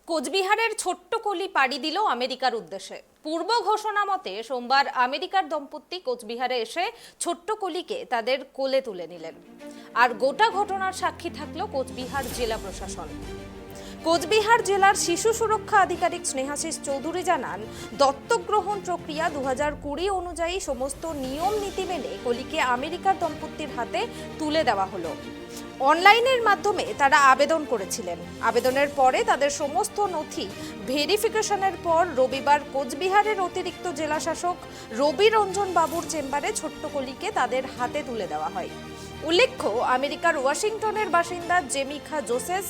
কোচবিহারের ছোট্ট কলি পাড়ি দিল আমেরিকার উদ্দেশ্যে। পূর্ব ঘোষণা মতে সোমবার আমেরিকার দম্পতি কোচবিহারে এসে ছোট্ট কলিকে তাদের কোলে তুলে নিলেন। আর গোটা ঘটনার সাক্ষী থাকলো কোচবিহার জেলা প্রশাসন। কোচবিহার জেলার শিশু সুরক্ষা আধিকারিক স্নেহাশিস চৌধুরী জানান, দত্তক গ্রহণ প্রক্রিয়া 2020 অনুযায়ী সমস্ত নিয়ম নীতি মেনে কলিকে আমেরিকার দম্পতির হাতে তুলে দেওয়া হলো। অনলাইনের মাধ্যমে তারা আবেদন করেছিলেন। আবেদনের পরে তাদের সমস্ত নথি ভেরিফিকেশনের পর রবিবার কোচবিহারের অতিরিক্ত জেলা শাসক রবি রঞ্জন বাবুর চেম্বারে ছোট্ট কলিকে তাদের হাতে তুলে দেওয়া হয়। উল্লেখ্য, আমেরিকার ওয়াশিংটনের বাসিন্দা জেমিখা জোসেস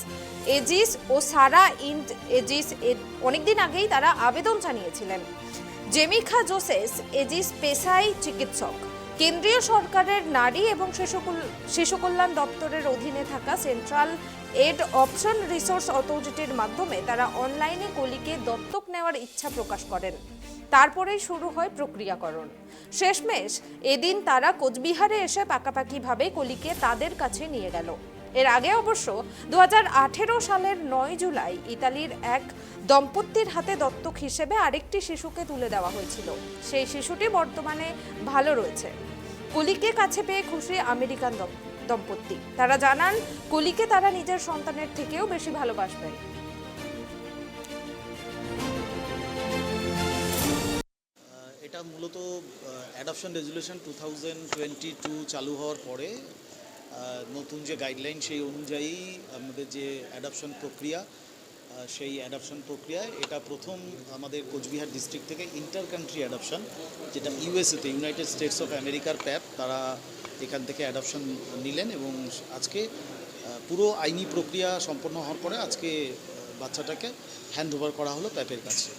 এজিস ও সারা ইন্ড এজিস অনেকদিন আগেই তারা আবেদন জানিয়েছিলেন। জেমিখা জোসেস এজিস পেশায় চিকিৎসক। কেন্দ্রীয় সরকারের নারী এবং শিশু কল্যাণ দপ্তরের অধীনে থাকা সেন্ট্রাল এড অপশন রিসোর্স অথরিটির মাধ্যমে তারা অনলাইনে কলিকে দত্তক নেওয়ার ইচ্ছা প্রকাশ করেন। তারপরেই শুরু হয় প্রক্রিয়াকরণ। শেষমেশ এদিন তারা কোচবিহারে এসে পাকাপাকিভাবে কলিকে তাদের কাছে নিয়ে গেল। এর আগে অবশ্য 2018 সালের 9 জুলাই ইতালির এক দম্পতির হাতে দত্তক হিসেবে আরেকটি শিশুকে তুলে দেওয়া হয়েছিল। সেই শিশুটি বর্তমানে ভালো রয়েছে। কলিকে কাছে পেয়ে খুশি আমেরিকান দম্পতি। তারা জানান, কলিকে তারা নিজের সন্তানের থেকেও বেশি ভালোবাসবেন। এটা মূলত অ্যাডপশন রেজুলেশন 2022 চালু হওয়ার পরে নতুন যে গাইডলাইন সেই অনুযায়ী আমাদের যে অ্যাডপশন প্রক্রিয়া, সেই অ্যাডপশন প্রক্রিয়ায় এটা প্রথম আমাদের কোচবিহার ডিস্ট্রিক্ট থেকে ইন্টার কান্ট্রি অ্যাডপশন, যেটা ইউএসএতে ইউনাইটেড স্টেটস অফ আমেরিকার প্যাপ, তারা এখান থেকে অ্যাডপশন নিলেন এবং আজকে পুরো আইনি প্রক্রিয়া সম্পন্ন হওয়ার পরে আজকে বাচ্চাটাকে হ্যান্ড ওভার করা হলো প্যাপের কাছে।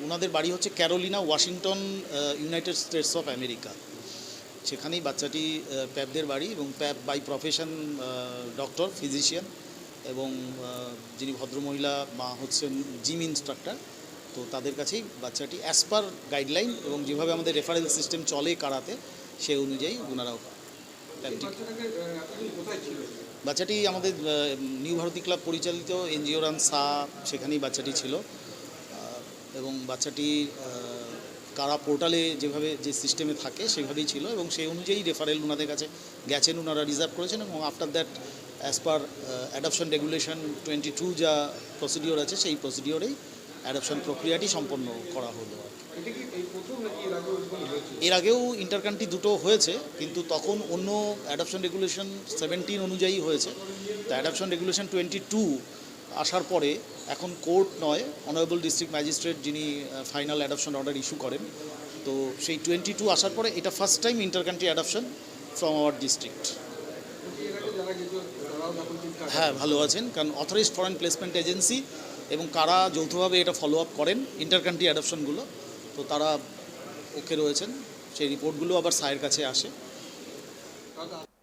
ওনাদের বাড়ি হচ্ছে Carolina, Washington, United States of America. সেখানেই বাচ্চাটি প্যাপদের বাড়ি এবং Papp by profession doctor, physician, এবং যিনি ভদ্রমহিলা মা হচ্ছেন জিম ইনস্ট্রাক্টর। তো তাদের কাছেই বাচ্চাটি অ্যাজ পার গাইডলাইন এবং যেভাবে আমাদের রেফারেল সিস্টেম চলে কারাতে, সেই অনুযায়ী ওনারাও বাচ্চাটি আমাদের নিউ ভারতী ক্লাব পরিচালিত এনজিও রান সা, সেখানেই বাচ্চাটি ছিল। এবং বাচ্চাটি কারা পোর্টালে যেভাবে যে সিস্টেমে থাকে সেভাবেই ছিল এবং সেই অনুযায়ী রেফারেল ওনাদের কাছে গেছেন, ওনারা রিজার্ভ করেছেন এবং after that as per adoption regulation 22 যা প্রসিডিওর আছে, সেই প্রসিডিওরেই অ্যাডপশন প্রক্রিয়াটি সম্পন্ন করা হলো। এর আগেও ইন্টারকান্ট্রি দুটো হয়েছে, কিন্তু তখন অন্য অ্যাডপশন রেগুলেশন 17 অনুযায়ী হয়েছে। তো অ্যাডপশন রেগুলেশন 22 আসার পরে এখন কোর্ট নয়, অনারেবল ডিস্ট্রিক্ট ম্যাজিস্ট্রেট যিনি ফাইনাল অ্যাডপশন অর্ডার ইস্যু করেন। তো সেই 22 আসার পরে এটা first time intercountry adoption from our district. হ্যাঁ, ভালো আছেন, কারণ অথরাইজড ফরেন প্লেসমেন্ট এজেন্সি এবং কারা যৌথভাবে এটা ফলো আপ করেন ইন্টারকান্ট্রি অ্যাডপশনগুলো। তো তারা ওকে রয়েছেন, সেই রিপোর্টগুলো আবার সায়ের কাছে আসে।